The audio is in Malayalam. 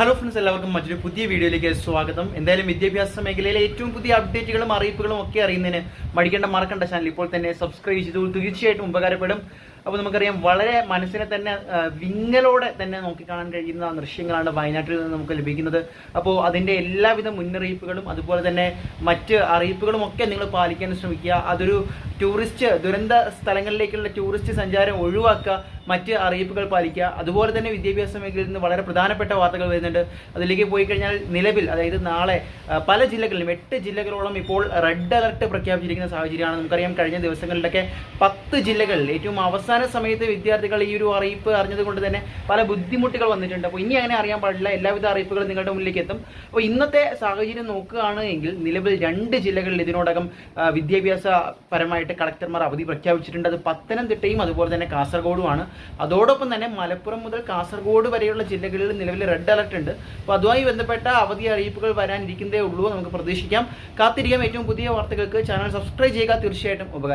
ഹലോ ഫ്രണ്ട്സ്, എല്ലാവർക്കും മറ്റൊരു പുതിയ വീഡിയോയിലേക്ക് സ്വാഗതം. എന്തായാലും വിദ്യാഭ്യാസ മേഖലയിലെ ഏറ്റവും പുതിയ അപ്ഡേറ്റുകളും അറിയിപ്പുകളും ഒക്കെ അറിയുന്നതിന് മറക്കണ്ട ചാനൽ ഇപ്പോൾ തന്നെ സബ്സ്ക്രൈബ് ചെയ്തു. തീർച്ചയായിട്ടും ഉപകാരപ്പെടും. അപ്പോൾ നമുക്കറിയാം, വളരെ മനസ്സിനെ തന്നെ വിങ്ങലോടെ തന്നെ നോക്കിക്കാണാൻ കഴിയുന്ന ദൃശ്യങ്ങളാണ് വയനാട്ടിൽ നിന്ന് നമുക്ക് ലഭിക്കുന്നത്. അപ്പോൾ അതിൻ്റെ എല്ലാവിധ മുന്നറിയിപ്പുകളും അതുപോലെ തന്നെ മറ്റ് അറിയിപ്പുകളും ഒക്കെ നിങ്ങൾ പാലിക്കാൻ ശ്രമിക്കുക. അതൊരു ദുരന്ത സ്ഥലങ്ങളിലേക്കുള്ള ടൂറിസ്റ്റ് സഞ്ചാരം ഒഴിവാക്കുക, മറ്റ് അറിയിപ്പുകൾ പാലിക്കുക. അതുപോലെ തന്നെ വിദ്യാഭ്യാസ മേഖലയിൽ നിന്ന് വളരെ പ്രധാനപ്പെട്ട വാർത്തകൾ വരുന്നുണ്ട്. അതിലേക്ക് പോയി കഴിഞ്ഞാൽ നിലവിൽ, അതായത് നാളെ പല ജില്ലകളിലും 8 ജില്ലകളോളം ഇപ്പോൾ റെഡ് അലർട്ട് പ്രഖ്യാപിച്ചിരിക്കുന്ന സാഹചര്യമാണ്. നമുക്കറിയാം, കഴിഞ്ഞ ദിവസങ്ങളിലൊക്കെ 10 ജില്ലകളിൽ ഏറ്റവും അവസാന സമയത്ത് വിദ്യാർത്ഥികൾ ഈ ഒരു അറിയിപ്പ് അറിഞ്ഞത് കൊണ്ട് തന്നെ പല ബുദ്ധിമുട്ടുകൾ വന്നിട്ടുണ്ട്. അപ്പോൾ ഇനി അങ്ങനെ അറിയാൻ പാടില്ല, എല്ലാവിധ അറിയിപ്പുകളും നിങ്ങളുടെ മുന്നിലേക്ക് എത്തും. അപ്പോൾ ഇന്നത്തെ സാഹചര്യം നോക്കുകയാണ് എങ്കിൽ നിലവിൽ 2 ജില്ലകളിൽ ഇതിനോടകം വിദ്യാഭ്യാസപരമായിട്ട് കളക്ടർമാർ അവധി പ്രഖ്യാപിച്ചിട്ടുണ്ട്. അത് പത്തനംതിട്ടയും അതുപോലെ തന്നെ കാസർഗോഡുമാണ്. അതോടൊപ്പം തന്നെ മലപ്പുറം മുതൽ കാസർഗോഡ് വരെയുള്ള ജില്ലകളിൽ നിലവിൽ റെഡ് അലർട്ട് ഉണ്ട്. അപ്പോൾ അതുമായി ബന്ധപ്പെട്ട അവധി അറിയിപ്പുകൾ വരാനിരിക്കുന്നതേ ഉള്ളൂ. നമുക്ക് പ്രതീക്ഷിക്കാം, കാത്തിരിക്കാം. ഏറ്റവും പുതിയ വാർത്തകൾക്ക് ചാനൽ സബ്സ്ക്രൈബ് ചെയ്യുക. തീർച്ചയായിട്ടും ഉപകാരം.